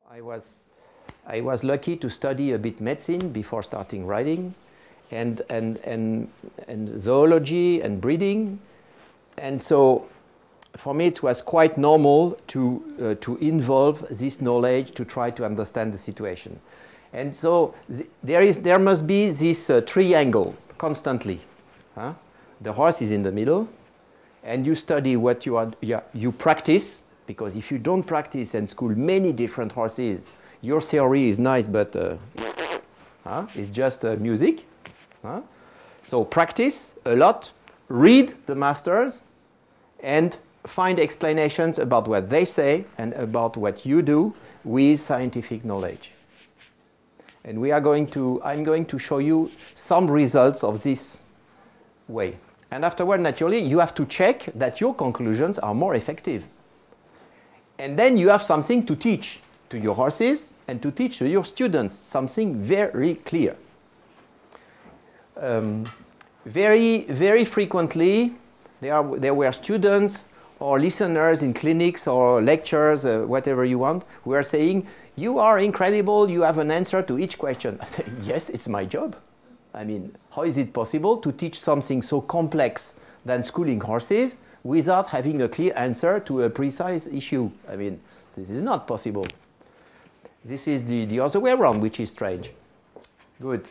I was lucky to study a bit medicine before starting riding, and zoology and breeding, and so for me it was quite normal to involve this knowledge to try to understand the situation. And so there must be this triangle constantly. Huh? The horse is in the middle, and you study what you practice, because if you don't practice and school many different horses, your theory is nice, but it's just music. So practice a lot, read the masters, and find explanations about what they say and about what you do with scientific knowledge. And I'm going to show you some results of this way. And afterward, naturally, you have to check that your conclusions are more effective. And then you have something to teach to your horses and to teach to your students, something very clear. Very frequently, there were students or listeners in clinics or lectures, whatever you want, who are saying, "You are incredible, you have an answer to each question." Yes, it's my job. I mean, how is it possible to teach something so complex than schooling horses without having a clear answer to a precise issue? I mean, this is not possible. This is the other way around, which is strange. Good.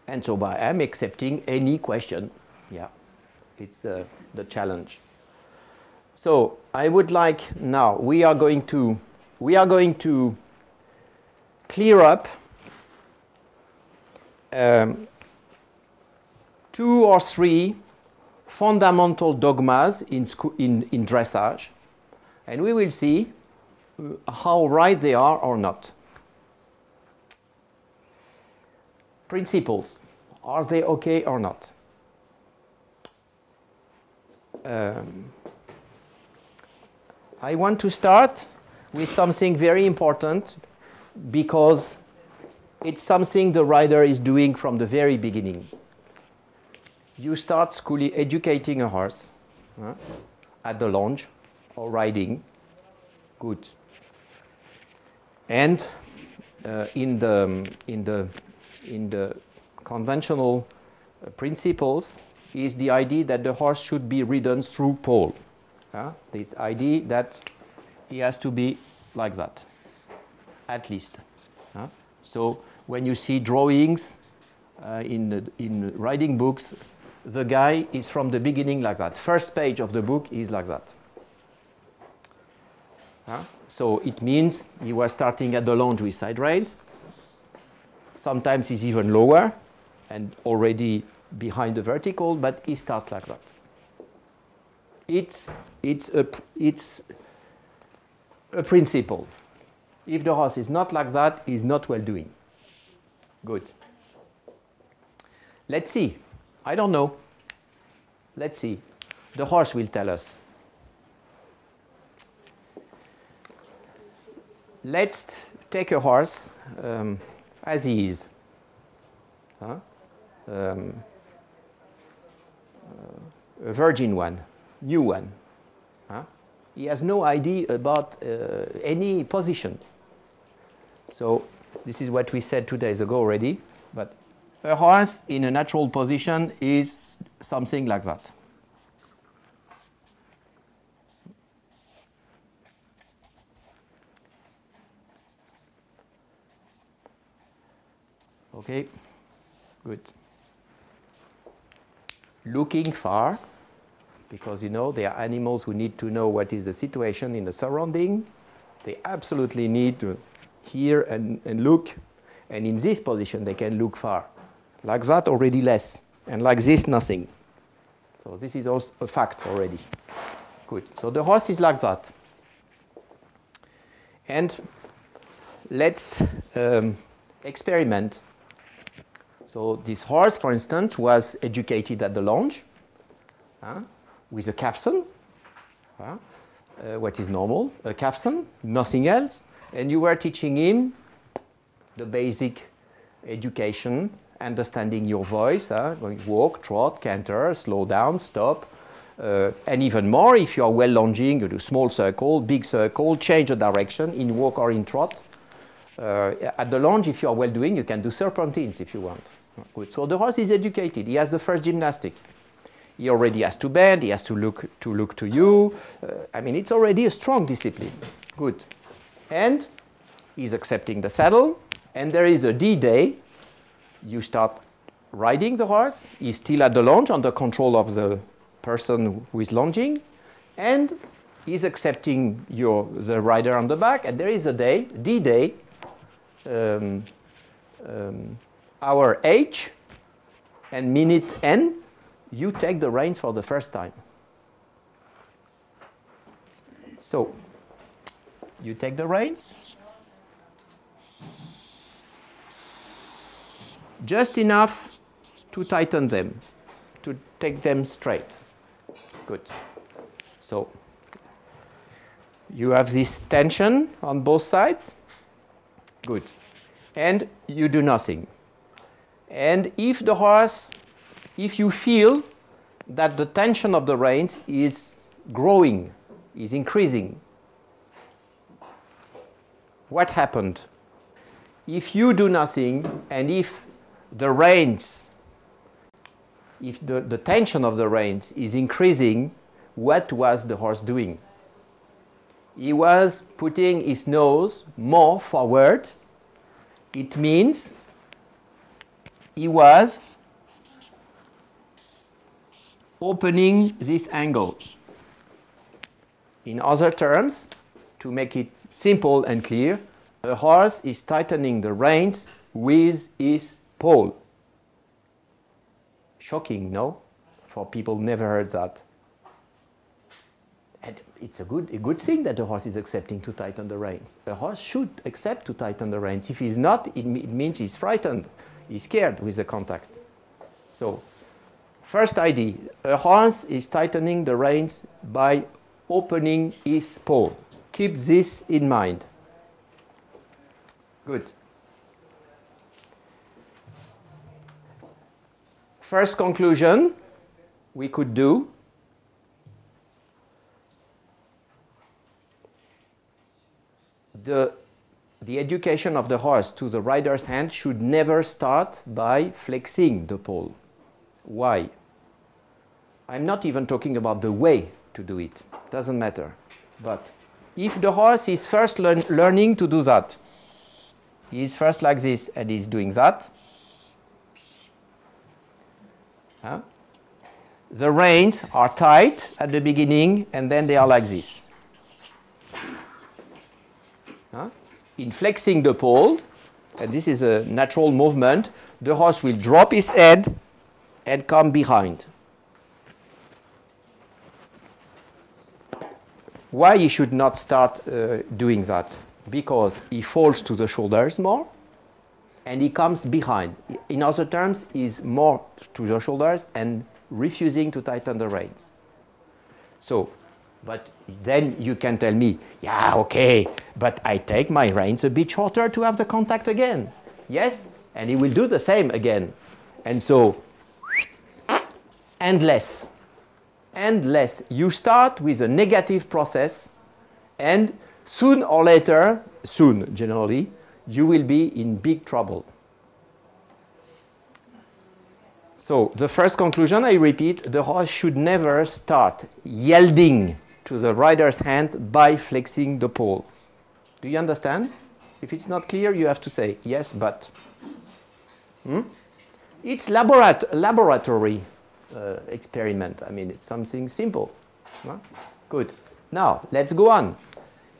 And so I'm accepting any question. Yeah, it's the challenge. So I would like now, we are going to clear up 2 or 3 fundamental dogmas in dressage, and we will see how right they are or not. Principles, are they okay or not? I want to start with something very important, because it's something the rider is doing from the very beginning. You start educating a horse at the lounge or riding. Good. And in the conventional principles is the idea that the horse should be ridden through pole. This idea that he has to be like that, at least. So when you see drawings in riding books, the guy is from the beginning like that. First page of the book is like that. So it means he was starting at the lounge with side reins. Sometimes he's even lower and already behind the vertical, but he starts like that. It's a principle. If the horse is not like that, he's not well doing. Good. Let's see. I don't know. Let's see. The horse will tell us. Let's take a horse as he is. A virgin one, new one. He has no idea about any position. So this is what we said 2 days ago already. But a horse in a natural position is something like that. Okay, good. Looking far, because there are animals who need to know what is the situation in the surrounding. They absolutely need to hear and look, and in this position they can look far. Like that already less, and like this nothing. So this is also a fact already. Good. So the horse is like that. And let's experiment. So this horse, for instance, was educated at the lounge with a capstan, what is normal, a capstan, nothing else, and you were teaching him the basic education, understanding your voice, going walk, trot, canter, slow down, stop, And even more, if you are well lunging, you do small circle, big circle, change the direction in walk or in trot. At the lunge, if you are well doing, you can do serpentines if you want. Good. So the horse is educated. He has the first gymnastic. He already has to bend. He has to look to you. I mean, it's already a strong discipline. Good. And he's accepting the saddle. And there is a D-day. You start riding the horse. He's still at the lunge under control of the person who is lunging. And he's accepting the rider on the back. And there is a day, D-day, hour H and minute N, you take the reins for the first time. So, you take the reins. Just enough to tighten them, to take them straight. Good. So, you have this tension on both sides. Good. And you do nothing. And if you feel that the tension of the reins is growing, is increasing, what happened? If you do nothing, and if the reins, if the tension of the reins is increasing, what was the horse doing? He was putting his nose more forward. It means he was opening this angle. In other terms, to make it simple and clear, a horse is tightening the reins with his pole. Shocking, no? For people who never heard that. And it's a good thing that the horse is accepting to tighten the reins. A horse should accept to tighten the reins. If he's not, it means he's frightened. He's scared with the contact. So, first idea, a horse is tightening the reins by opening his pole. Keep this in mind. Good. First conclusion we could do. The education of the horse to the rider's hand should never start by flexing the pole. Why? I'm not even talking about the way to do it. Doesn't matter. But if the horse is first learning to do that, he is first like this and he's doing that, the reins are tight at the beginning and then they are like this. In flexing the pole, and this is a natural movement, the horse will drop his head and come behind. Why he should not start doing that? Because he falls to the shoulders more and he comes behind. In other terms, he's more to the shoulders and refusing to tighten the reins. So, but then you can tell me, yeah, okay, but I take my reins a bit shorter to have the contact again. Yes, and he will do the same again. And so, endless. Endless. You start with a negative process, and soon or later, soon generally, you will be in big trouble. So, the first conclusion, I repeat, the horse should never start yielding to the rider's hand by flexing the pole. Do you understand? If it's not clear, you have to say, yes, but. It's laboratory experiment. I mean, it's something simple. Huh? Good. Now, let's go on.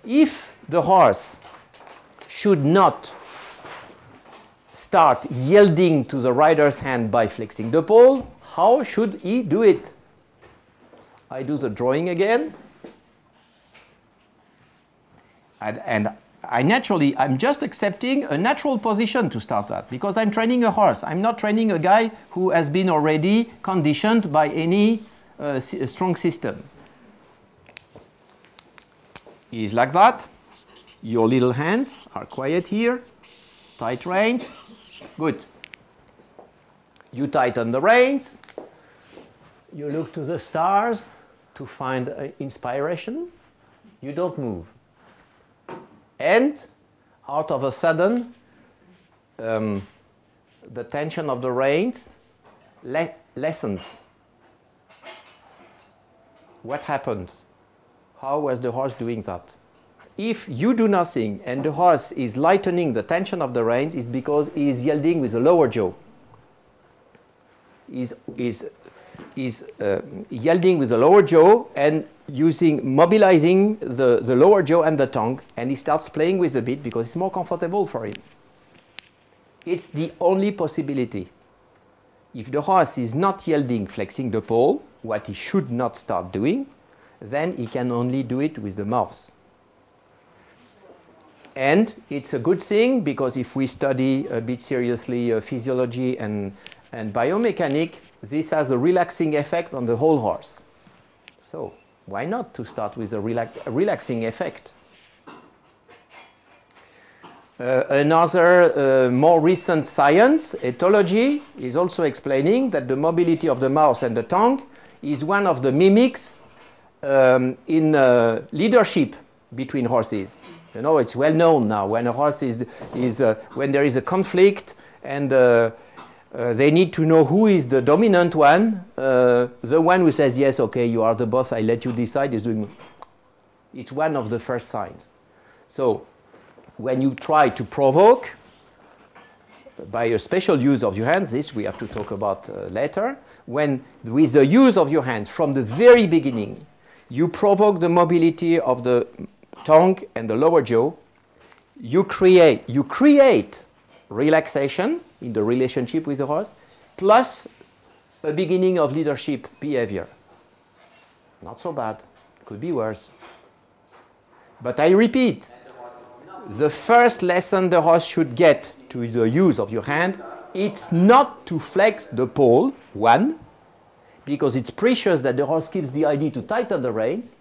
If the horse should not start yielding to the rider's hand by flexing the pole, how should he do it? I do the drawing again. And I'm just accepting a natural position to start at, because I'm training a horse. I'm not training a guy who has been already conditioned by any strong system. He's like that. Your little hands are quiet here. Tight reins. Good. You tighten the reins. You look to the stars. to find inspiration, you don't move. And out of a sudden, the tension of the reins lessens. What happened? How was the horse doing that? If you do nothing and the horse is lightening the tension of the reins, it's because he is yielding with the lower jaw. He's yielding with the lower jaw and mobilizing the lower jaw and the tongue, and he starts playing with the bit because it's more comfortable for him. It's the only possibility. If the horse is not yielding, flexing the pole, what he should not start doing, then he can only do it with the mouth. And it's a good thing, because if we study a bit seriously physiology and biomechanics, this has a relaxing effect on the whole horse. So why not to start with a relaxing effect? Another more recent science, ethology, is also explaining that the mobility of the mouth and the tongue is one of the mimics in leadership between horses. You know, it's well known now when a horse when there is a conflict and they need to know who is the dominant one. The one who says, yes, okay, you are the boss, I let you decide, is doing. It's one of the first signs. So when you try to provoke by a special use of your hands, this we have to talk about later, when with the use of your hands from the very beginning, you provoke the mobility of the tongue and the lower jaw, you create relaxation in the relationship with the horse, plus a beginning of leadership behavior. Not so bad. Could be worse. But I repeat, the first lesson the horse should get to the use of your hand, it's not to flex the pole, one, because it's precious that the horse keeps the idea to tighten the reins.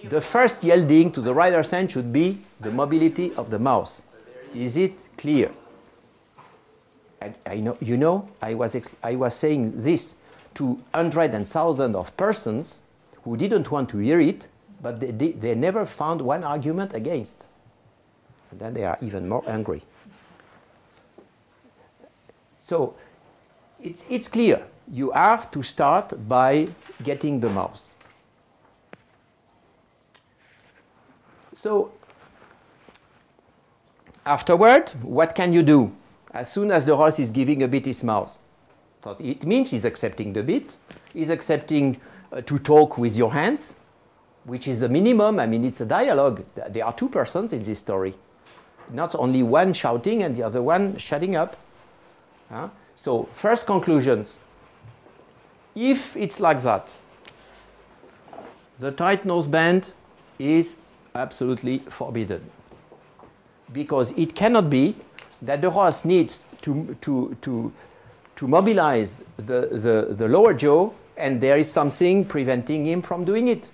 The first yielding to the rider's hand should be the mobility of the mouth. Is it clear? I know, you know, I was saying this to hundreds and thousands of persons who didn't want to hear it, but they never found one argument against. And then they are even more angry. So it's clear. You have to start by getting the mouth. So afterward, what can you do? As soon as the horse is giving a bit his mouth, so it means he's accepting the bit. He's accepting to talk with your hands, which is the minimum. I mean, it's a dialogue. There are two persons in this story. Not only one shouting and the other one shutting up. So first conclusions. If it's like that, the tight noseband is absolutely forbidden. Because it cannot be that the horse needs to mobilize the lower jaw and there is something preventing him from doing it.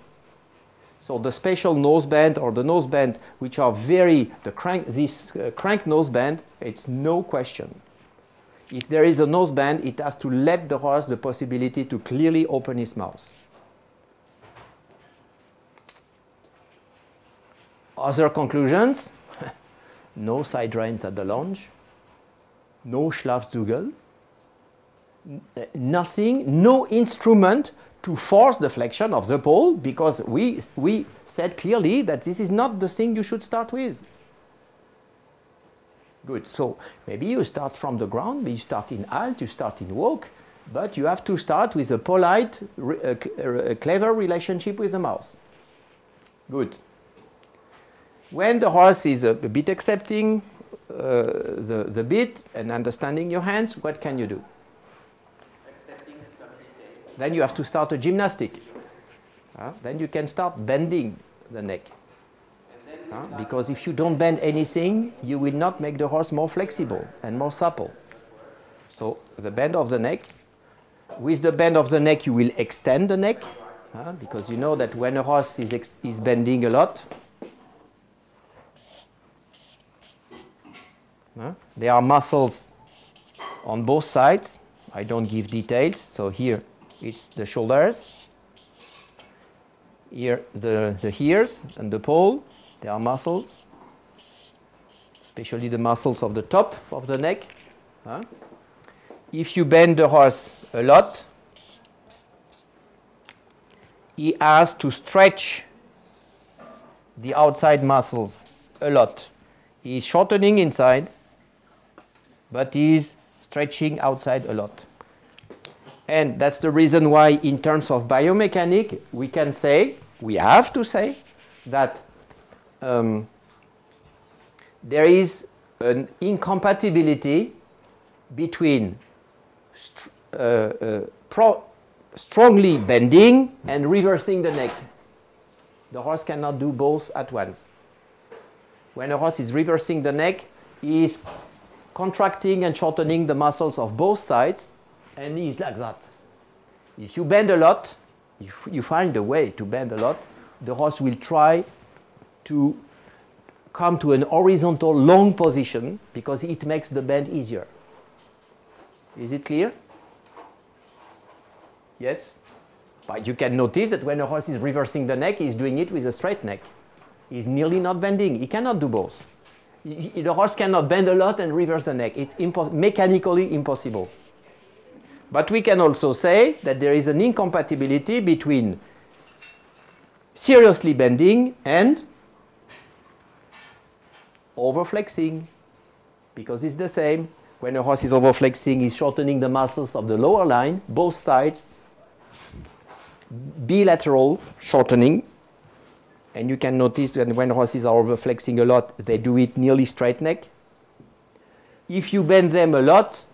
So the special noseband or the noseband which are this crank noseband, it's no question. If there is a noseband, it has to let the horse the possibility to clearly open his mouth. Other conclusions? No side reins at the lunge, no Schlafzügel, nothing, no instrument to force the flexion of the pole, because we said clearly that this is not the thing you should start with. Good. So maybe you start from the ground, maybe you start in halt, you start in walk, but you have to start with a polite, clever relationship with the mouth. Good. When the horse is a bit accepting the bit and understanding your hands, what can you do? Accepting and communicating. Then you have to start a gymnastic. Then you can start bending the neck. Because if you don't bend anything, you will not make the horse more flexible and more supple. So the bend of the neck. With the bend of the neck, you will extend the neck. Because you know that when a horse is bending a lot, there are muscles on both sides. I don't give details. So here it's the shoulders. Here, the ears and the pole, they are muscles, especially the muscles of the top of the neck. Huh? If you bend the horse a lot, he has to stretch the outside muscles a lot. He is shortening inside, but he is stretching outside a lot. And that's the reason why, in terms of biomechanics, we can say, we have to say, that there is an incompatibility between strongly bending and reversing the neck. The horse cannot do both at once. When a horse is reversing the neck, he is contracting and shortening the muscles of both sides, and he is like that. If you bend a lot, if you find a way to bend a lot, the horse will try to come to an horizontal long position because it makes the bend easier. Is it clear? Yes? But you can notice that when a horse is reversing the neck, he's doing it with a straight neck. He's nearly not bending. He cannot do both. The horse cannot bend a lot and reverse the neck. It's mechanically impossible. But we can also say that there is an incompatibility between seriously bending and overflexing, because it's the same. When a horse is overflexing, he's shortening the muscles of the lower line, both sides, bilateral shortening. And you can notice that when horses are overflexing a lot, they do it nearly straight neck. If you bend them a lot,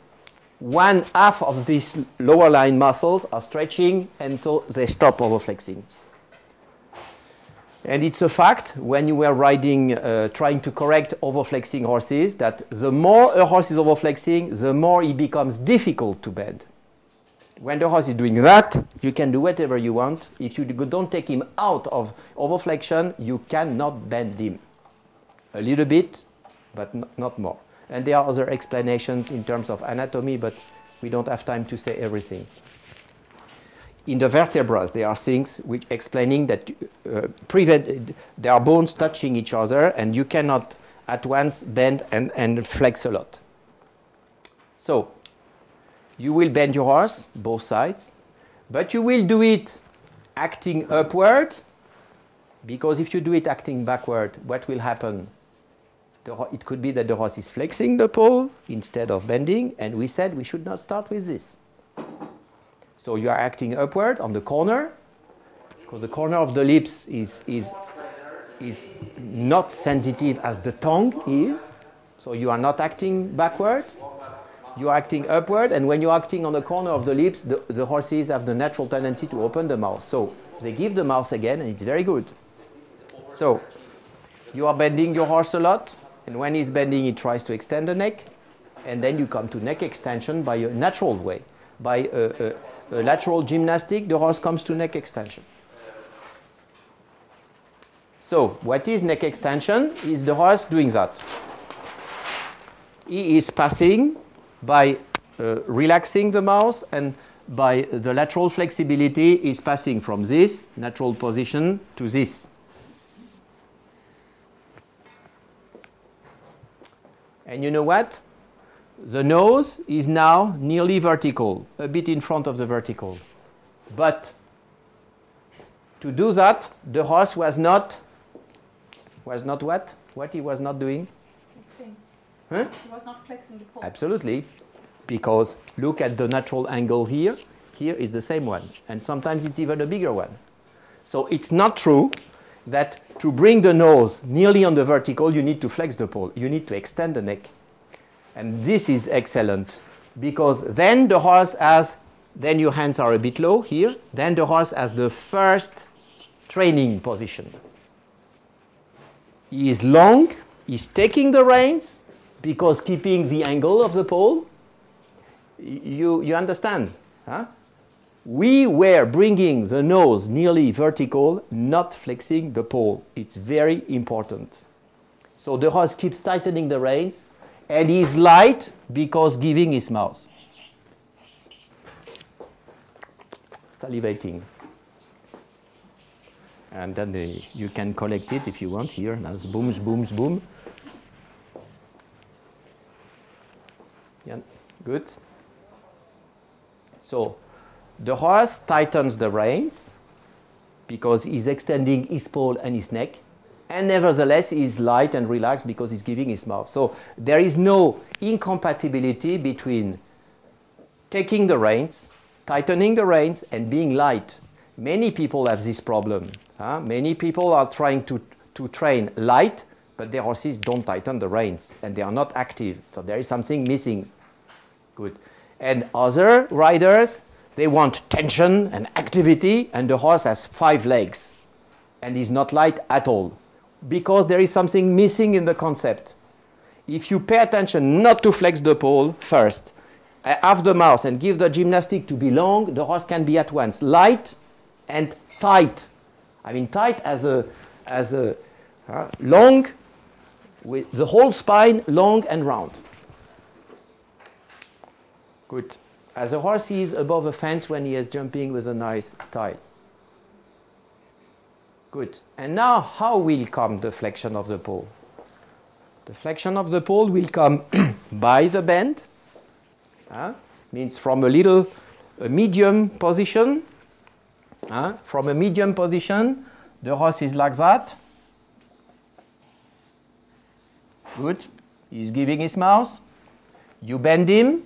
one half of these lower line muscles are stretching until they stop overflexing. And it's a fact, when you were riding, trying to correct overflexing horses, that the more a horse is overflexing, the more it becomes difficult to bend. When the horse is doing that, you can do whatever you want. If you don't take him out of overflexion, you cannot bend him. A little bit, but not more. And there are other explanations in terms of anatomy, but we don't have time to say everything. In the vertebrae, there are things which explaining that there are bones touching each other, and you cannot at once bend and flex a lot. So, you will bend your horse, both sides, but you will do it acting upward, because if you do it acting backward, what will happen? It could be that the horse is flexing the pole instead of bending, and we said we should not start with this. So you are acting upward on the corner, because the corner of the lips is not sensitive as the tongue is. So you are not acting backward, you are acting upward, and when you're acting on the corner of the lips, the horses have the natural tendency to open the mouth. So they give the mouth again, and it's very good. So you are bending your horse a lot, and when he's bending, he tries to extend the neck, and then you come to neck extension by a natural way. By a lateral gymnastic, the horse comes to neck extension. So what is neck extension? Is the horse doing that? He is passing by relaxing the mouth, and by the lateral flexibility is passing from this natural position to this. And you know what? The nose is now nearly vertical, a bit in front of the vertical. But to do that, the horse was not what? What he was not doing? Flexing. Huh? He was not flexing the pole. Absolutely. Because look at the natural angle here. Here is the same one. And sometimes it's even a bigger one. So it's not true that to bring the nose nearly on the vertical, you need to flex the pole. You need to extend the neck. And this is excellent, because then the horse has, then your hands are a bit low here, then the horse has the first training position. He is long, he's taking the reins, because keeping the angle of the pole, you understand? Huh? We were bringing the nose nearly vertical, not flexing the pole. It's very important. So the horse keeps tightening the reins, and he's light because giving his mouth. Salivating. And then you can collect it if you want here. That's booms, booms, boom. Yeah, good. So the horse tightens the reins because he's extending his paw and his neck. And nevertheless, he's light and relaxed because he's giving his mouth. So there is no incompatibility between taking the reins, tightening the reins, and being light. Many people have this problem. Many people are trying to train light, but their horses don't tighten the reins, and they are not active. So there is something missing. Good. And other riders, they want tension and activity, and the horse has 5 legs, and is not light at all, because there is something missing in the concept. If you pay attention not to flex the paw first, have the mouth and give the gymnastic to be long, the horse can be at once light and tight. I mean tight as a long, with the whole spine long and round. Good. As a horse is above a fence when he is jumping with a nice style. Good. And now how will come the flexion of the paw? The flexion of the paw will come by the bend. Means from a medium position. From a medium position, the horse is like that. Good. He's giving his mouth. You bend him.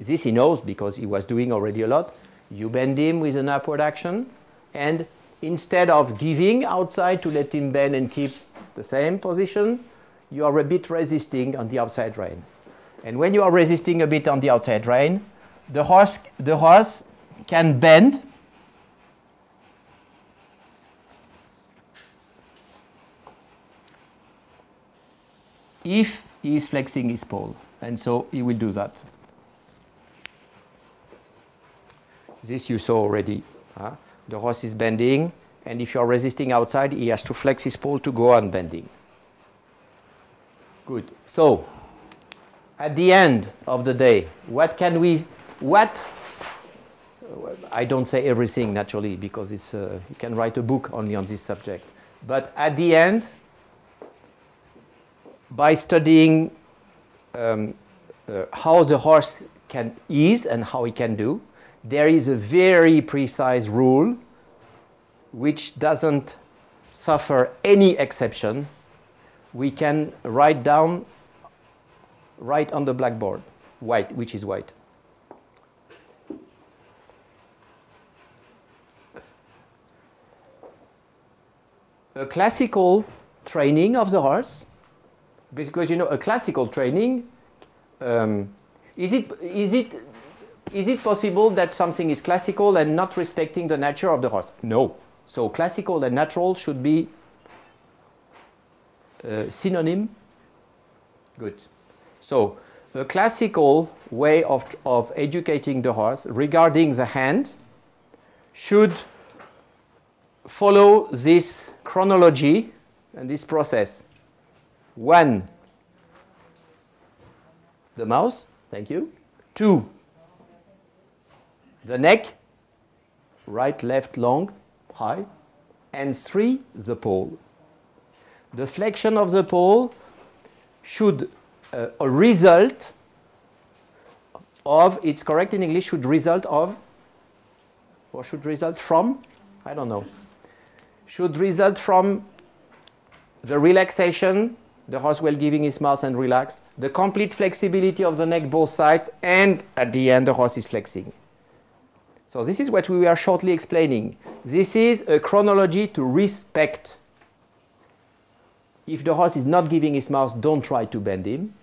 This he knows because he was doing already a lot. You bend him with an upward action. And instead of giving outside to let him bend and keep the same position, you are a bit resisting on the outside rein. And when you are resisting a bit on the outside rein, the horse can bend if he is flexing his paw. And so he will do that. This you saw already. The horse is bending, and if you are resisting outside, he has to flex his paw to go on bending. Good. So, at the end of the day, I don't say everything naturally because it's, you can write a book only on this subject. But at the end, by studying how the horse is and how he can do, there is a very precise rule which doesn't suffer any exception. We can write down right on the blackboard, white, which is white. A classical training of the horse, because you know a classical training, is it possible that something is classical and not respecting the nature of the horse? No. So classical and natural should be synonym. Good. So a classical way of educating the horse regarding the hand should follow this chronology and this process. 1, the mouth, thank you. 2, the neck, right, left, long, high. And 3, the paw. The flexion of the paw should result of, it's correct in English, should result of, or should result from, I don't know, should result from the relaxation, the horse well giving his mouth and relax, the complete flexibility of the neck both sides, and at the end the horse is flexing. So this is what we were shortly explaining. This is a chronology to respect. If the horse is not giving his mouth, don't try to bend him.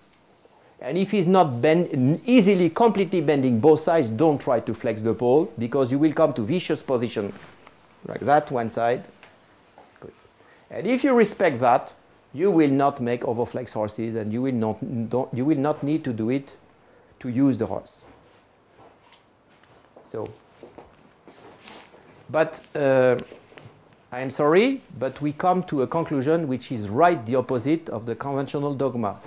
And if he's not easily, completely bending both sides, don't try to flex the paw, because you will come to vicious position like that, one side. Good. And if you respect that, you will not make overflex horses, and you will not need to do it to use the horse. So, but I am sorry, but we come to a conclusion which is right the opposite of the conventional dogma.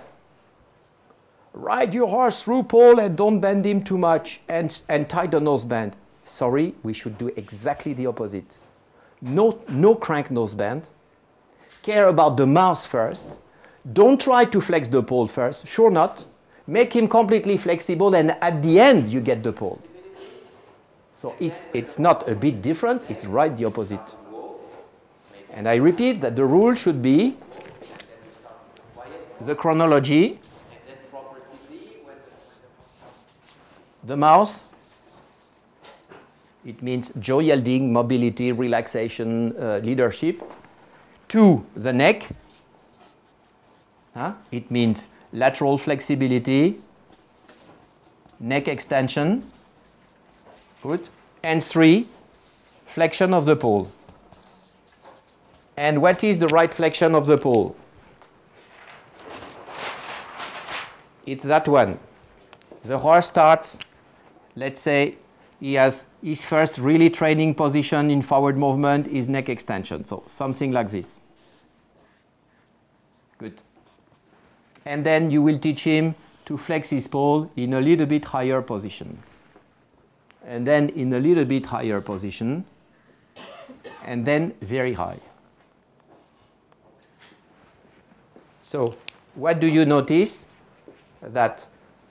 Ride your horse through pole and don't bend him too much and tie the nose band. Sorry, we should do exactly the opposite. no crank nose bend. Care about the mouse first. Don't try to flex the pole first, sure not. Make him completely flexible, and at the end you get the pole. So it's not a bit different, it's right the opposite. And I repeat that the rule should be the chronology, the mouse, it means jaw yielding, mobility, relaxation, leadership. 2, the neck, it means lateral flexibility, neck extension, good. And 3, flexion of the pole. And what is the right flexion of the pole? It's that one. The horse starts, let's say, he has his first really training position in forward movement is neck extension. So something like this. Good. And then you will teach him to flex his pole in a little bit higher position. And then in a little bit higher position. And then very high. So what do you notice? That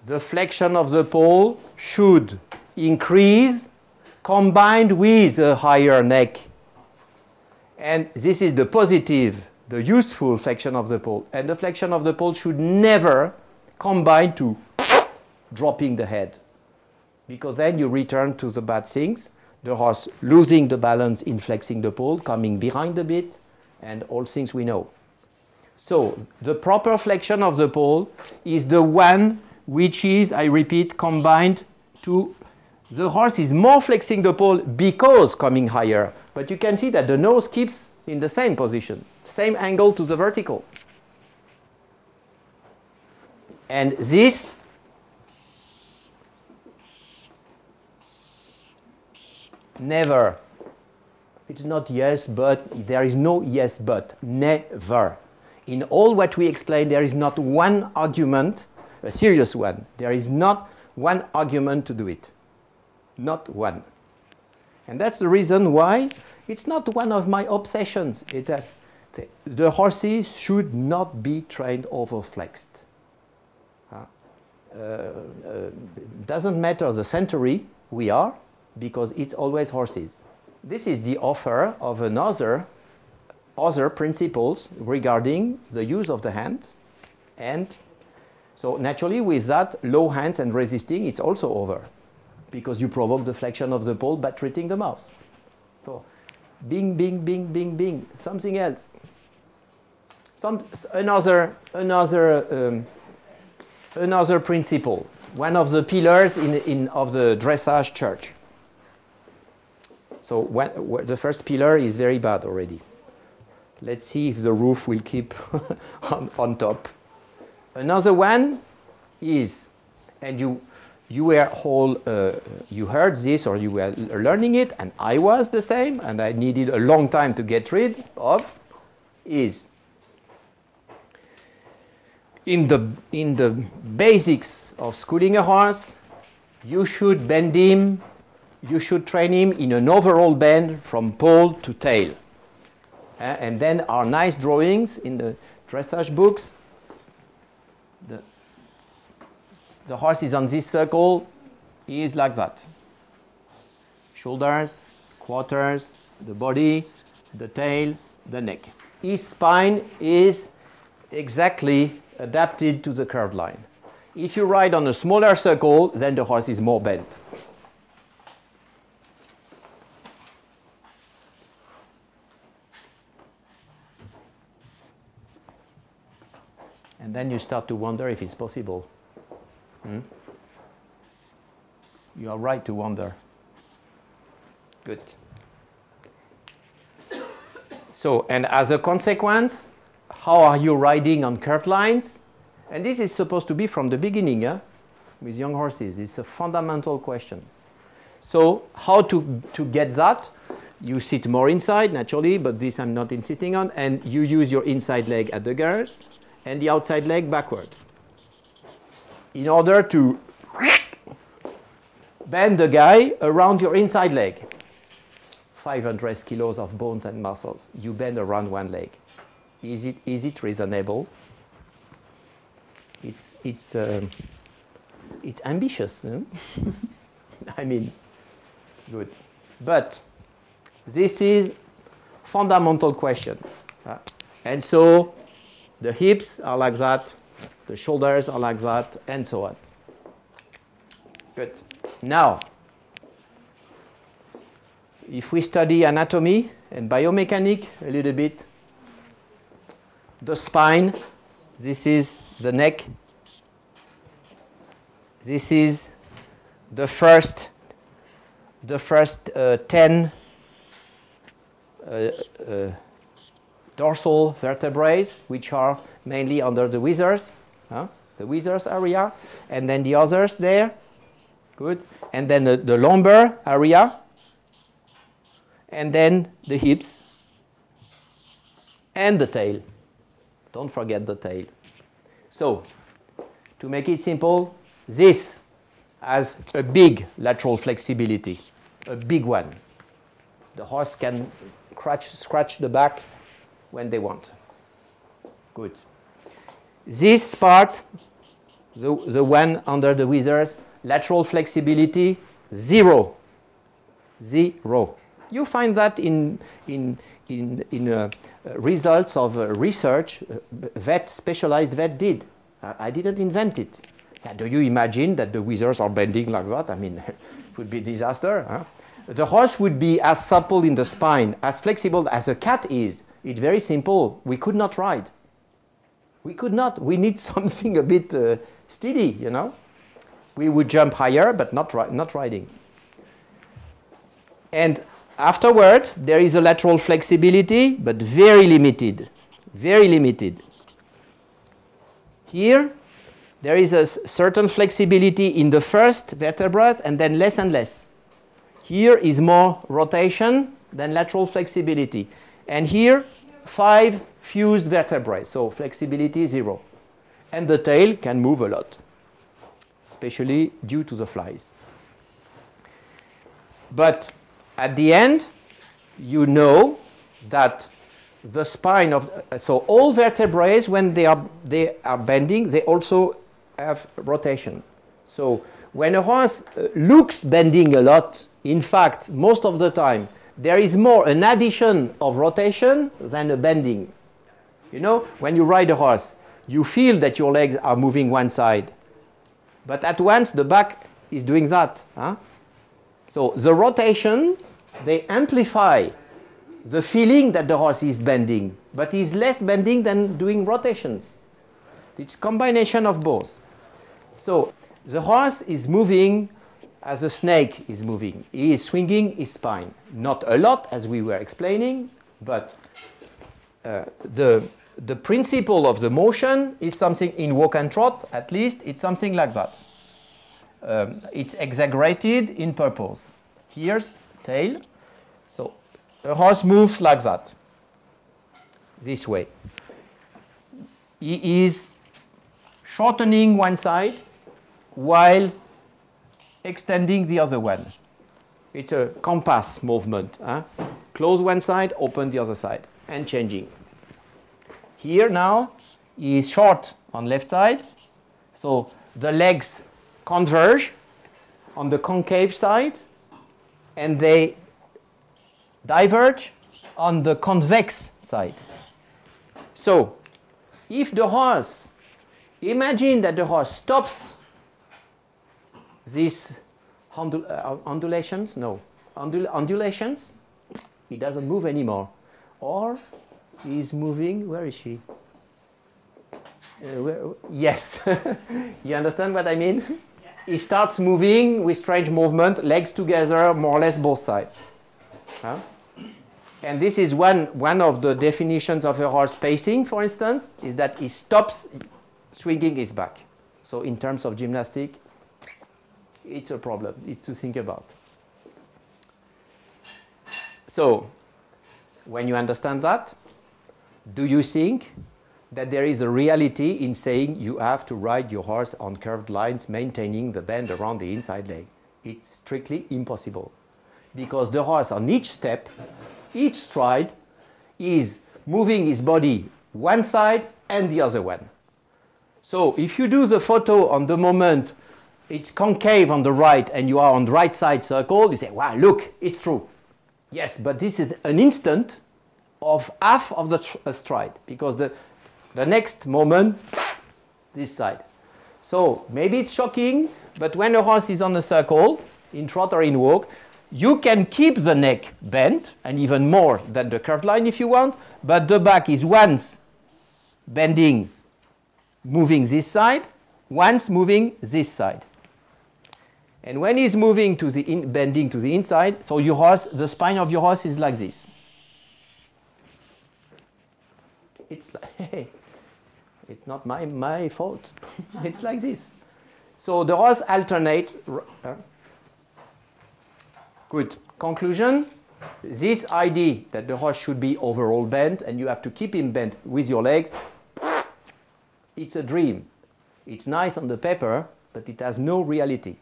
the flexion of the pole should increase combined with a higher neck. And this is the positive, the useful flexion of the pole. And the flexion of the pole should never combine to dropping the head. Because then you return to the bad things. The horse losing the balance in flexing the pole, coming behind a bit, and all things we know. So the proper flexion of the pole is the one which is, I repeat, combined to the horse is more flexing the pole because coming higher. But you can see that the nose keeps in the same position, same angle to the vertical. And this never. It's not yes, but. There is no yes, but. Never. In all what we explain, there is not one argument, a serious one. There is not one argument to do it. Not one. And that's the reason why it's not one of my obsessions. It has, the horses should not be trained overflexed. Doesn't matter the century we are, because it's always horses. This is the offer of other principles regarding the use of the hands. And so naturally with that, low hands and resisting, it's also over. Because you provoke the flexion of the pole by treating the mouse. So bing, bing, bing, bing, bing, something else. Another principle, one of the pillars of the dressage church. So the first pillar is very bad already. Let's see if the roof will keep on top. Another one is, and you were all, you heard this or you were learning it, and I was the same, and I needed a long time to get rid of, is in the basics of schooling a horse, you should bend him, you should train him in an overall bend from pole to tail. And then our nice drawings in the dressage books, the horse is on this circle, he is like that. Shoulders, quarters, the body, the tail, the neck. His spine is exactly adapted to the curved line. If you ride on a smaller circle, then the horse is more bent. And then you start to wonder if it's possible. You are right to wonder. Good. So, and as a consequence, how are you riding on curved lines? And this is supposed to be from the beginning, with young horses. It's a fundamental question. So, how to get that? You sit more inside, naturally, but this I'm not insisting on, and you use your inside leg at the girths and the outside leg backward, in order to bend the guy around your inside leg. 500 kilos of bones and muscles. You bend around one leg. Is it reasonable? It's ambitious. Huh? I mean, good. But this is fundamental question. And so the hips are like that, the shoulders are like that, and so on. Good. Now, if we study anatomy and biomechanics a little bit, the spine, this is the neck, this is the first 10 dorsal vertebrae, which are mainly under the withers, the withers area, and then the others there, good, and then the lumbar area, and then the hips, and the tail. Don't forget the tail. So, to make it simple, this has a big lateral flexibility, a big one. The horse can scratch the back when they want. Good. This part, the one under the withers, lateral flexibility, 0. 0. You find that in results of research specialized vet did. I didn't invent it. Do you imagine that the withers are bending like that? I mean, it would be a disaster. Huh? The horse would be as supple in the spine, as flexible as a cat is. It's very simple. We could not ride. We could not. We need something a bit steady, you know. We would jump higher, but not riding. And afterward, there is a lateral flexibility, but very limited. Very limited. Here, there is a certain flexibility in the first vertebrae, and then less and less. Here is more rotation than lateral flexibility. And here, 5 fused vertebrae, so flexibility 0. And the tail can move a lot, especially due to the flies. But at the end, you know that the spine of, so all vertebrae, when they are bending, they also have rotation. So when a horse looks bending a lot, in fact, most of the time, there is more an addition of rotation than a bending. You know, when you ride a horse, you feel that your legs are moving one side. But at once, the back is doing that. Huh? So the rotations, they amplify the feeling that the horse is bending, but is less bending than doing rotations. It's a combination of both. So the horse is moving as a snake is moving. He is swinging his spine. Not a lot, as we were explaining, but the principle of the motion is something in walk and trot, at least, it's something like that. It's exaggerated in purpose. Here's tail. So the horse moves like that, this way. He is shortening one side while extending the other one. It's a compass movement. Huh? Close one side, open the other side, and changing. Here now, he is short on left side, so the legs converge on the concave side, and they diverge on the convex side. So, if the horse, imagine that the horse stops these undulations, undulations, he doesn't move anymore. Or he's moving, where is she? Yes, you understand what I mean? Yes. He starts moving with strange movement, legs together, more or less both sides. Huh? And this is one of the definitions of a horse pacing, for instance, is that he stops swinging his back. So in terms of gymnastic, it's a problem. It's to think about. So when you understand that, do you think that there is a reality in saying you have to ride your horse on curved lines, maintaining the bend around the inside leg? It's strictly impossible. because the horse on each step, each stride, is moving his body one side and the other one. So if you do the photo on the moment it's concave on the right and you are on the right side circle, you say, wow, look, it's true. Yes, but this is an instant of half of the stride, because the next moment, this side. So maybe it's shocking, but when a horse is on a circle, in trot or in walk, you can keep the neck bent, and even more than the curved line if you want, but the back is once bending, moving this side, once moving this side. And when he's moving to the bending to the inside, so your horse, the spine of your horse is like this. It's like, it's not my fault. It's like this. So the horse alternates. Good. Conclusion. This idea that the horse should be overall bent and you have to keep him bent with your legs, it's a dream. It's nice on the paper, but it has no reality.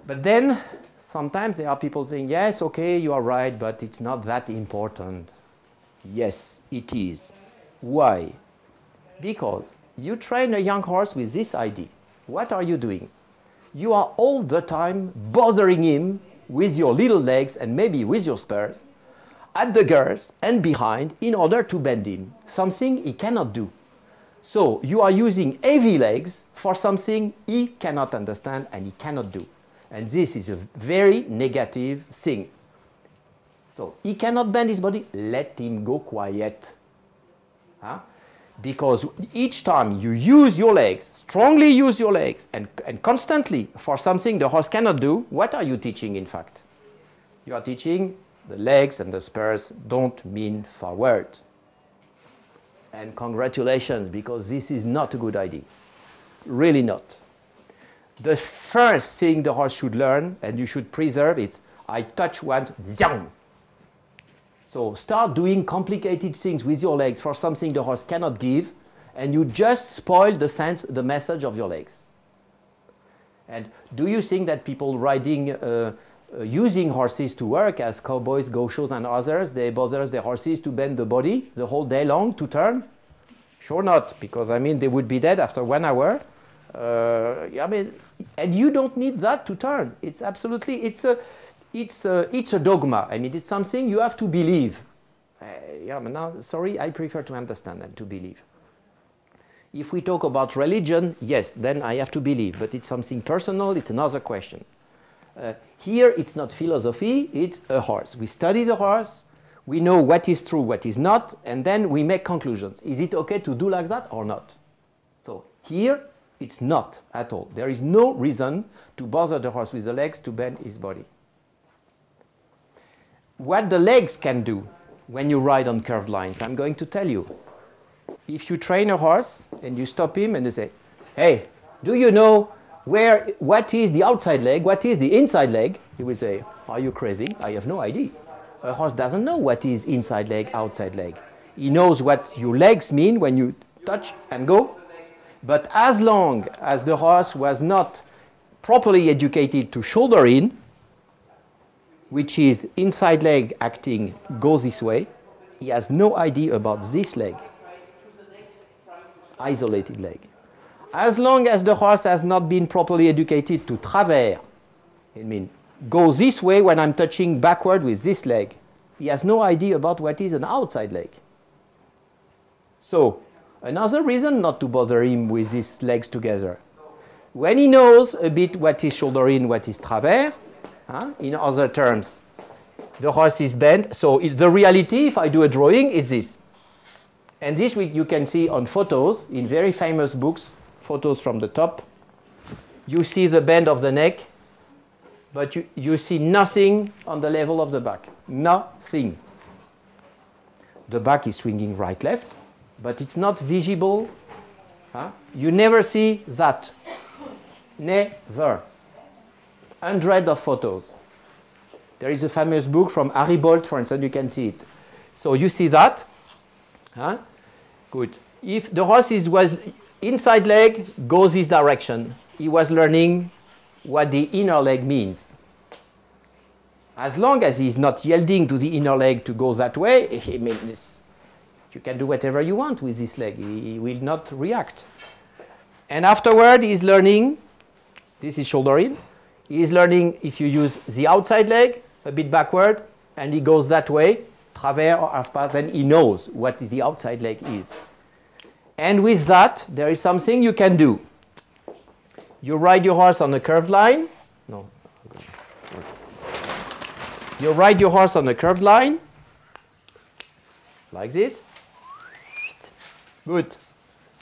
But then sometimes there are people saying, yes, okay, you are right, but it's not that important. Yes, it is. Why? Because you train a young horse with this idea. What are you doing? You are all the time bothering him with your little legs and maybe with your spurs at the girths and behind in order to bend him, something he cannot do. So you are using heavy legs for something he cannot understand and he cannot do. And this is a very negative thing. So he cannot bend his body, let him go quiet. Huh? Because each time you use your legs, strongly use your legs, and constantly for something the horse cannot do, what are you teaching in fact? You are teaching the legs and the spurs don't mean forward. And congratulations, because this is not a good idea. Really not. The first thing the horse should learn, and you should preserve, is I touch once, zang. So start doing complicated things with your legs for something the horse cannot give, and you just spoil the sense, the message of your legs. And do you think that people riding, using horses to work as cowboys, gauchos, and others, they bother their horses to bend the body the whole day long to turn? Sure not, because I mean they would be dead after 1 hour. I mean, and you don't need that to turn. It's absolutely, it's a dogma. I mean, it's something you have to believe. Yeah, but now, sorry, I prefer to understand than to believe. If we talk about religion, yes, then I have to believe, but it's something personal, it's another question. Here, it's not philosophy, it's a horse. We study the horse, we know what is true, what is not, and then we make conclusions. Is it okay to do like that or not? So here, it's not at all. There is no reason to bother the horse with the legs to bend his body. What the legs can do when you ride on curved lines, I'm going to tell you. If you train a horse and you stop him and you say, hey, do you know what is the outside leg, what is the inside leg? He will say, are you crazy? I have no idea. A horse doesn't know what is inside leg, outside leg. He knows what your legs mean when you touch and go. But as long as the horse was not properly educated to shoulder in, which is inside leg acting, go this way, he has no idea about this leg, isolated leg. As long as the horse has not been properly educated to travers, I mean, go this way when I'm touching backward with this leg, he has no idea about what is an outside leg. So, another reason not to bother him with his legs together. When he knows a bit what is shoulder in, what is travers, in other terms, the horse is bent. So the reality, if I do a drawing, is this. And this you can see on photos, in very famous books, photos from the top. You see the bend of the neck, but you see nothing on the level of the back. Nothing. The back is swinging right, left, but it's not visible. You never see that. Never. Hundreds of photos. There is a famous book from Harry Bolt, for instance, you can see it. So you see that. Good. If the horse was inside leg, goes this direction. He was learning what the inner leg means. As long as he's not yielding to the inner leg to go that way, I mean, you can do whatever you want with this leg. He will not react. And afterward, he's learning, this is shoulder in, he's learning if you use the outside leg, a bit backward, and he goes that way, travers or half pass, then he knows what the outside leg is. And with that, there is something you can do. You ride your horse on a curved line. No. You ride your horse on a curved line, like this. Good.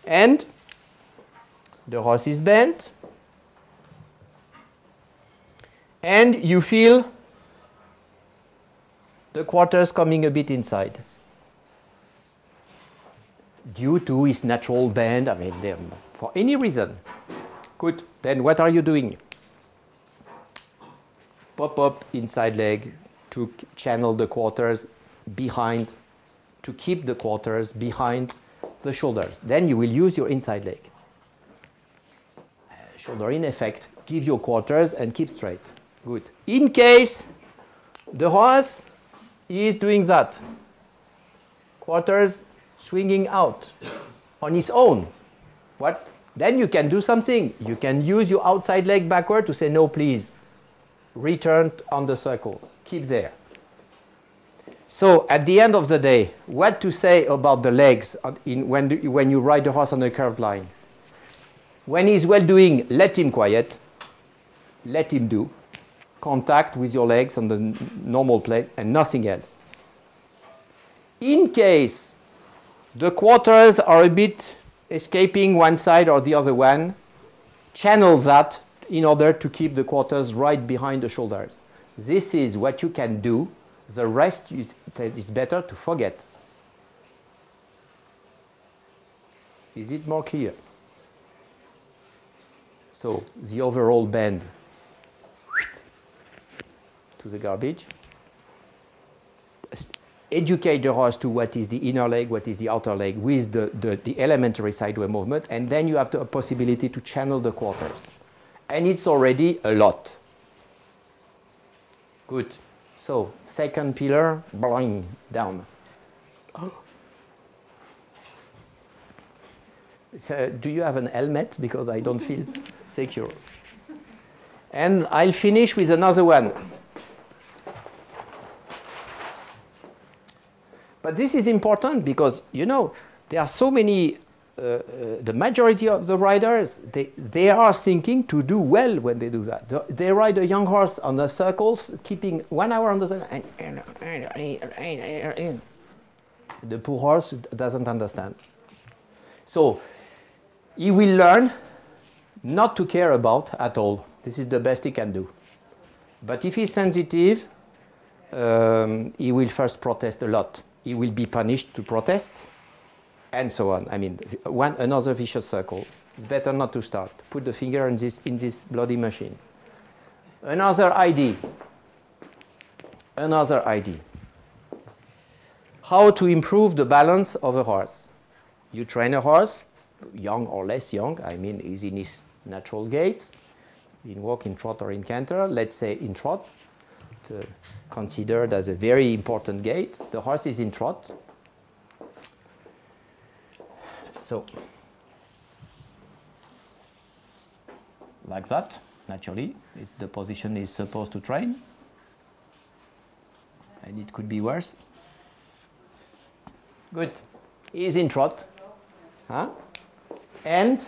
And the horse is bent. And you feel the quarters coming a bit inside. Due to his natural bend, I mean, for any reason. Good. Then what are you doing? Pop up inside leg to channel the quarters behind, to keep the quarters behind the shoulders. Then you will use your inside leg. Shoulder in effect. Give your quarters and keep straight. Good. In case the horse is doing that, quarters swinging out on his own, what? Then you can do something. You can use your outside leg backward to say, no, please, return on the circle. Keep there. So at the end of the day, what to say about the legs when you ride the horse on a curved line? When he's well doing, let him quiet. Let him do. Contact with your legs on the normal place and nothing else. In case the quarters are a bit escaping one side or the other one, channel that in order to keep the quarters right behind the shoulders. This is what you can do. The rest is better to forget. Is it more clear? So the overall bend to the garbage. Educate the horse to what is the inner leg, what is the outer leg with the elementary sideway movement, and then you have the possibility to channel the quarters. And it's already a lot. Good. So, second pillar, boing, down. So, do you have an helmet? Because I don't feel secure. And I'll finish with another one. But this is important because, you know, there are so many, the majority of the riders, they are thinking to do well when they do that. They ride a young horse on the circles, keeping 1 hour on the circle, and the poor horse doesn't understand. So he will learn not to care about at all. This is the best he can do. But if he's sensitive, he will first protest a lot. He will be punished to protest, and so on. I mean, another vicious circle. It's better not to start. Put the finger in this bloody machine. Another idea. Another idea. How to improve the balance of a horse. You train a horse, young or less young, I mean, he's in his natural gaits, in walk, in trot, or in canter. Let's say in trot. Considered as a very important gait. The horse is in trot. So, like that, naturally. It's the position he's supposed to train. And it could be worse. Good. He's in trot. Huh? And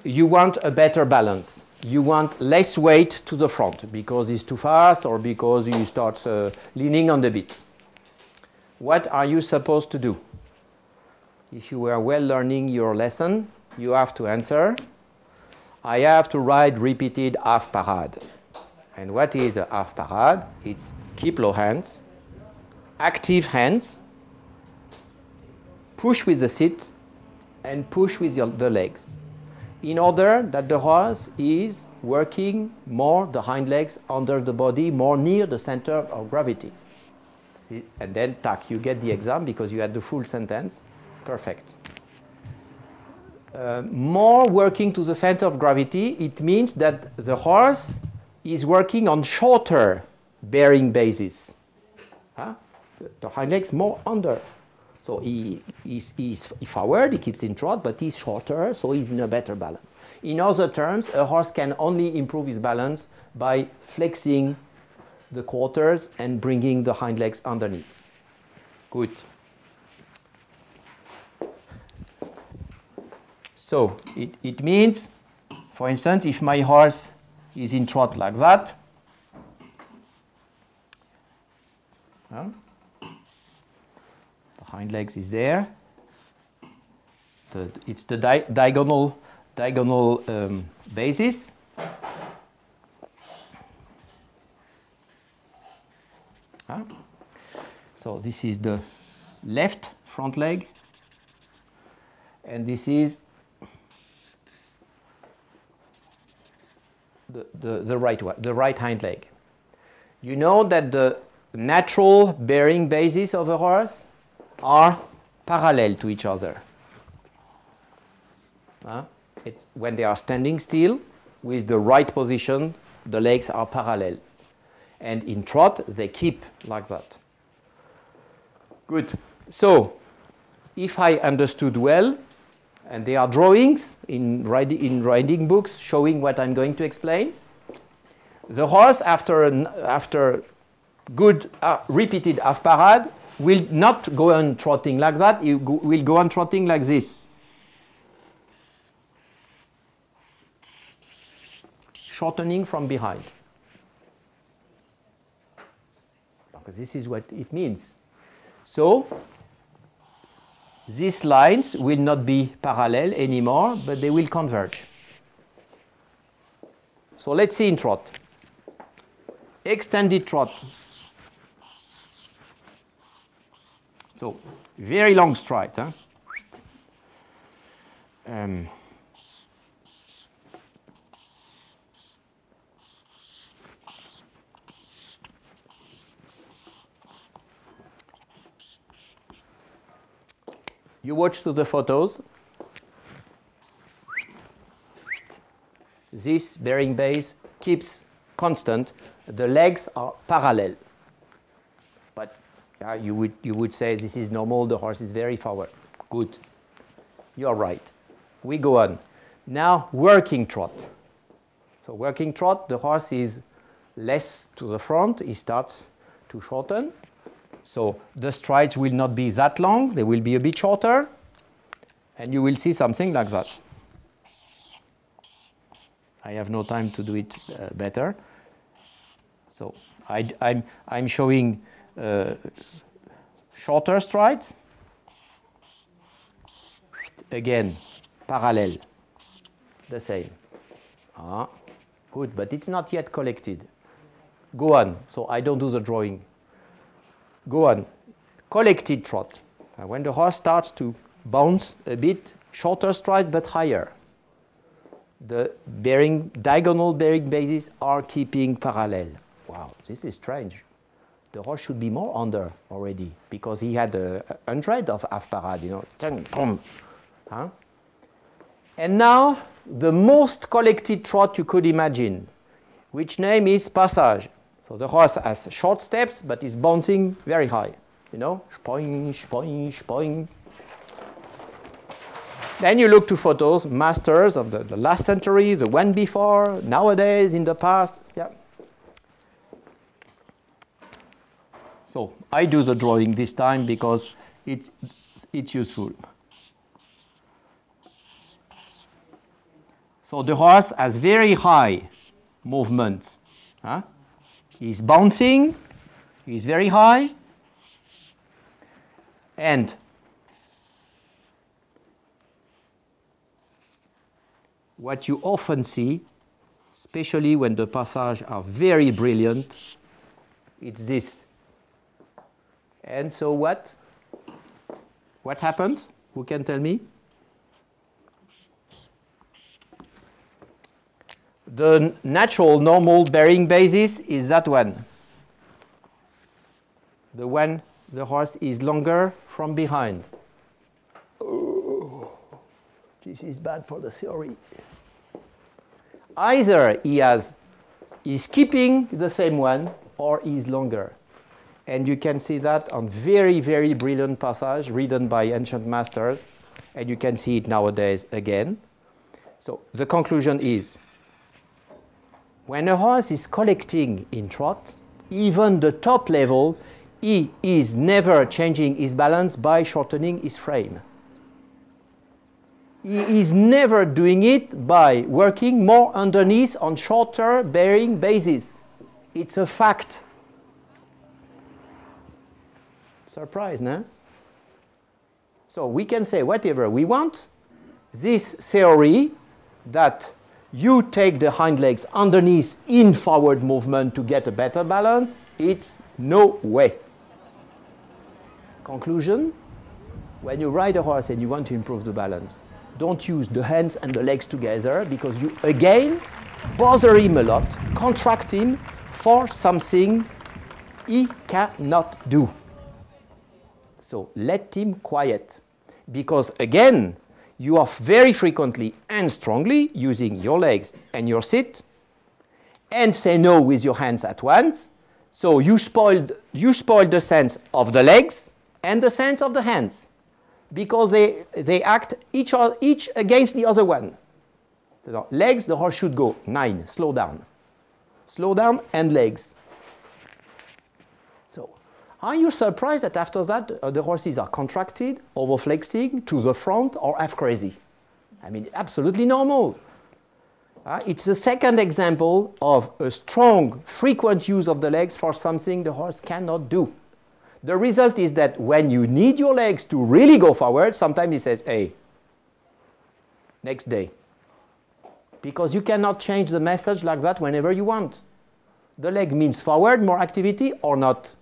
you want a better balance. You want less weight to the front because it's too fast or because you start leaning on the bit. What are you supposed to do? If you were well learning your lesson, you have to answer, I have to ride repeated half parade. And what is a half parade? It's keep low hands, active hands, push with the seat, and push with the legs, in order that the horse is working more the hind legs under the body, more near the center of gravity. See? And then, tack, you get the exam because you had the full sentence. Perfect. More working to the center of gravity, it means that the horse is working on shorter bearing bases. Huh? The hind legs more under. So he's forward, he keeps in trot, but he's shorter, so he's in a better balance. In other terms, a horse can only improve his balance by flexing the quarters and bringing the hind legs underneath. Good. So it means, for instance, if my horse is in trot like that, the hind legs is there. It's the diagonal basis. So this is the left front leg, and this is the right hind leg. You know that the natural bearing bases of a horse are parallel to each other. It's when they are standing still with the right position, the legs are parallel. And in trot, they keep like that. Good. So, if I understood well, and there are drawings in riding books showing what I'm going to explain, the horse, after good repeated half parade, will not go on trotting like that. He will go on trotting like this. Shortening from behind. This is what it means. So, these lines will not be parallel anymore, but they will converge. So let's see in trot. Extended trot. So, very long stride. Huh? You watch to the photos. This bearing base keeps constant. The legs are parallel. But you would say this is normal, the horse is very forward. Good. You are right. We go on. Now, working trot. So working trot, the horse is less to the front. He starts to shorten. So the strides will not be that long. They will be a bit shorter. And you will see something like that. I have no time to do it better. So I'm showing shorter strides. Again, parallel. The same. Good, but it's not yet collected. Go on. So I don't do the drawing. Go on. Collected trot. When the horse starts to bounce a bit, shorter stride but higher. The diagonal bearing bases are keeping parallel. Wow, this is strange. The horse should be more under already because he had 100 of half parade, you know. And now the most collected trot you could imagine, which name is passage. So the horse has short steps, but is bouncing very high. You know, spoing, spoing, spoing. Then you look to photos, masters of the last century, the one before, nowadays, in the past. Yeah. So I do the drawing this time because it's useful. So the horse has very high movement. He's bouncing, he's very high, and what you often see, especially when the passages are very brilliant, it's this. And so what? What happened? Who can tell me? The natural, normal bearing basis is that one. The one the horse is longer from behind. Oh, this is bad for the theory. Either he has is keeping the same one or is longer. And you can see that on very, very brilliant passage written by ancient masters. And you can see it nowadays again. So the conclusion is, when a horse is collecting in trot, even the top level, he is never changing his balance by shortening his frame. He is never doing it by working more underneath on shorter bearing basis. It's a fact. Surprise, no? So we can say whatever we want. This theory that you take the hind legs underneath in forward movement to get a better balance, it's no way. Conclusion, when you ride a horse and you want to improve the balance, don't use the hands and the legs together, because you again bother him a lot, contract him for something he cannot do. So let him quiet, because again, you are very frequently and strongly using your legs and your seat, and say no with your hands at once. So you spoiled the sense of the legs and the sense of the hands, because they act each against the other one. So legs, the horse should go 9, slow down. Slow down and legs. So are you surprised that after that the horses are contracted, overflexing to the front, or half crazy? I mean, absolutely normal. It's the second example of a strong, frequent use of the legs for something the horse cannot do. The result is that when you need your legs to really go forward, sometimes he says, hey, next day. Because you cannot change the message like that whenever you want. The leg means forward, more activity, or not.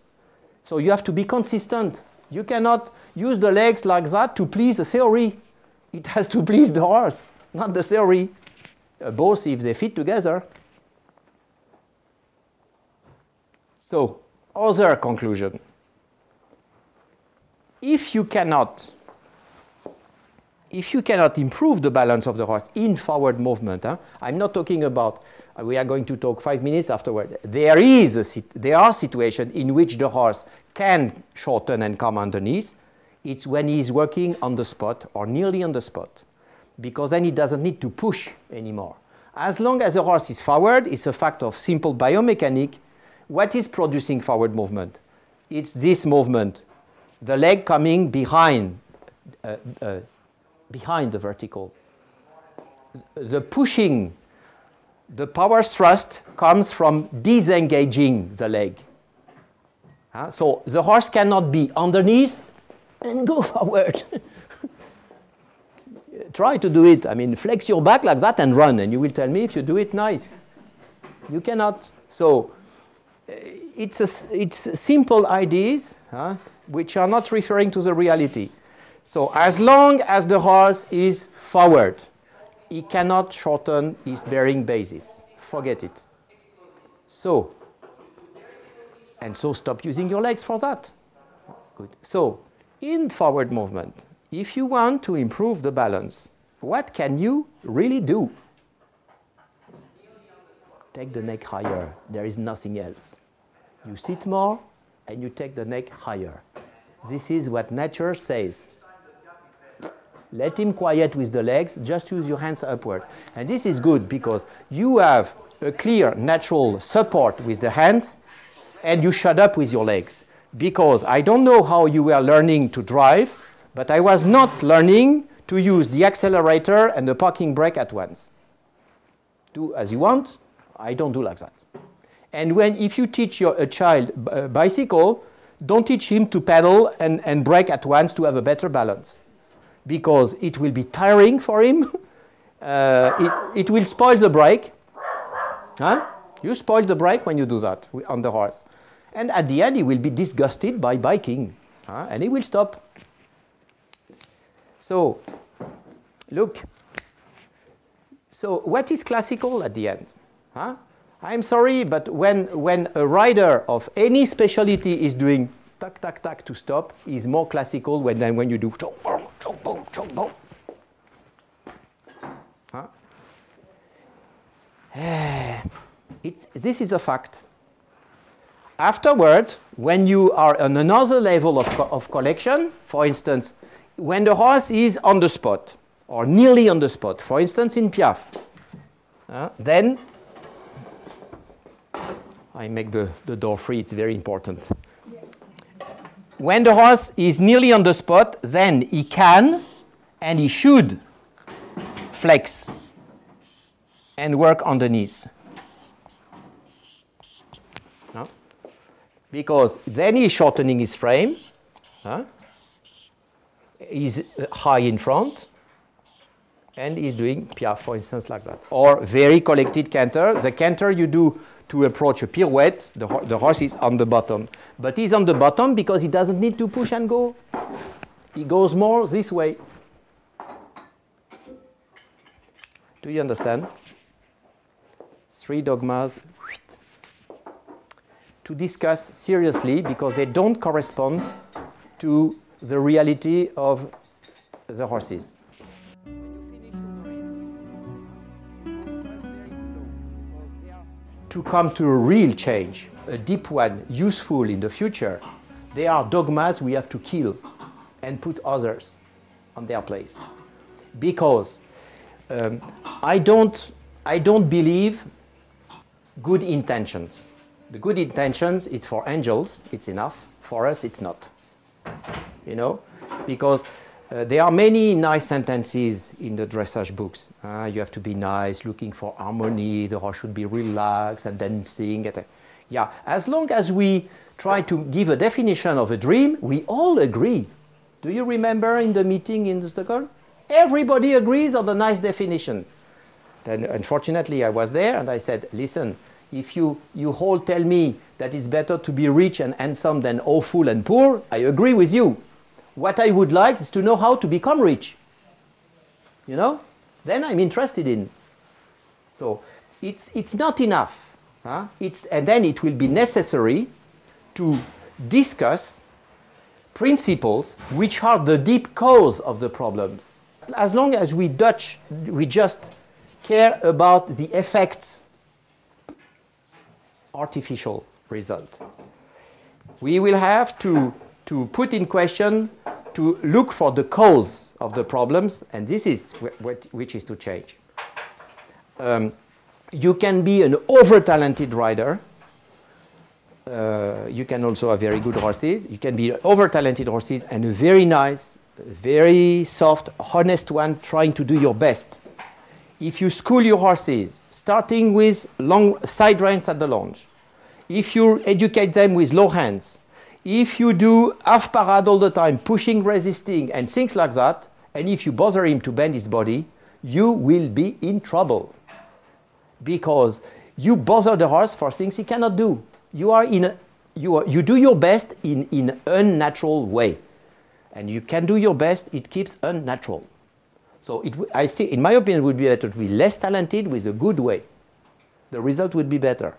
So you have to be consistent. You cannot use the legs like that to please the theory. It has to please the horse, not the theory. Both if they fit together. So, other conclusion. If you cannot improve the balance of the horse in forward movement, I'm not talking about, we are going to talk 5 minutes afterward. There are situations in which the horse can shorten and come underneath. It's when he's working on the spot or nearly on the spot, because then he doesn't need to push anymore. As long as the horse is forward, it's a fact of simple biomechanic. What is producing forward movement? It's this movement. The leg coming behind the vertical. The pushing, the power thrust comes from disengaging the leg. So the horse cannot be underneath and go forward. Try to do it. I mean, flex your back like that and run, and you will tell me if you do it nice. You cannot. So it's simple ideas, which are not referring to the reality. So as long as the horse is forward, he cannot shorten his bearing basis. Forget it. So stop using your legs for that. Good. So in forward movement, if you want to improve the balance, what can you really do? Take the neck higher. There is nothing else. You sit more and you take the neck higher. This is what nature says. Let him quiet with the legs, just use your hands upward. And this is good because you have a clear natural support with the hands and you shut up with your legs. Because I don't know how you were learning to drive, but I was not learning to use the accelerator and the parking brake at once. Do as you want. I don't do like that. And if you teach a child bicycle, don't teach him to pedal and brake at once to have a better balance. Because it will be tiring for him. It will spoil the brake. You spoil the brake when you do that on the horse. And at the end, he will be disgusted by biking. And he will stop. So, look. So, what is classical at the end? I'm sorry, but when a rider of any specialty is doing tack, tack, tack to stop, is more classical than when you do chop, boom, chop, boom, chop, boom. This is a fact. Afterward, when you are on another level of collection, for instance, when the horse is on the spot, or nearly on the spot, for instance in Piaf, then, I make the door free, it's very important. When the horse is nearly on the spot, then he can and he should flex and work on the knees. Because then he's shortening his frame, he's high in front, and he's doing Piaf, for instance, like that. Or very collected canter. The canter you do to approach a pirouette, the horse is on the bottom. But he's on the bottom because he doesn't need to push and go. He goes more this way. Do you understand? 3 dogmas to discuss seriously because they don't correspond to the reality of the horses. To come to a real change, a deep one, useful in the future, there are dogmas we have to kill and put others on their place. Because I don't believe good intentions. The good intentions, it's for angels, it's enough. For us, it's not. You know, because there are many nice sentences in the dressage books. You have to be nice, looking for harmony, the horse should be relaxed and dancing. Yeah, as long as we try to give a definition of a dream, we all agree. Do you remember in the meeting in Stockholm? Everybody agrees on the nice definition. Then, unfortunately, I was there and I said, listen, if you all tell me that it's better to be rich and handsome than awful and poor, I agree with you. What I would like is to know how to become rich. You know? Then I'm interested in. So it's not enough. And then it will be necessary to discuss principles which are the deep cause of the problems. As long as we just care about the effects, artificial result, we will have to put in question, to look for the cause of the problems, and this is which is to change. You can be an over-talented rider. You can also have very good horses. You can be over-talented horses and a very nice, very soft, honest one trying to do your best. If you school your horses, starting with long side reins at the lunge, if you educate them with low hands, if you do half parade all the time, pushing, resisting, and things like that, and if you bother him to bend his body, you will be in trouble. Because you bother the horse for things he cannot do. You do your best in an unnatural way. And you can do your best, it keeps unnatural. So I think, in my opinion, it would be better to be less talented with a good way. The result would be better.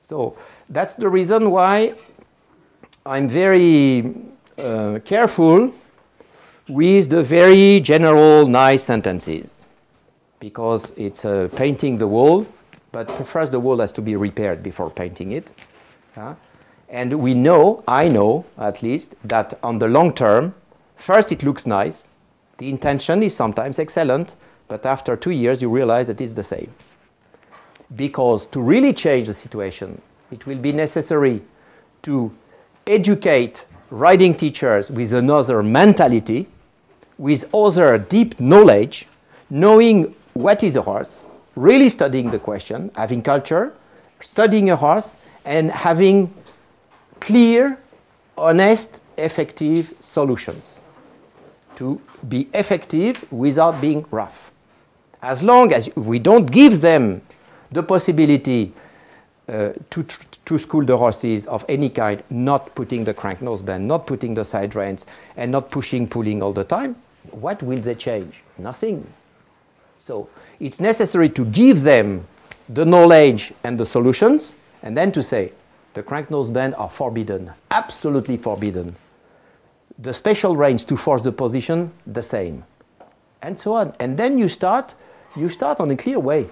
So that's the reason why I'm very careful with the very general nice sentences. Because it's painting the wall, but first the wall has to be repaired before painting it. And we know, I know at least, that on the long term, first it looks nice, the intention is sometimes excellent, but after 2 years you realize that it's the same. Because to really change the situation, it will be necessary to educate riding teachers with another mentality, with other deep knowledge, knowing what is a horse, really studying the question, having culture, studying a horse, and having clear, honest, effective solutions to be effective without being rough. As long as we don't give them the possibility to school the horses of any kind, not putting the crank nose bend, not putting the side reins, and not pushing, pulling all the time, what will they change? Nothing. So it's necessary to give them the knowledge and the solutions, and then to say, the crank nose bend are forbidden, absolutely forbidden. The special reins to force the position, the same. And so on. And then you start on a clear way.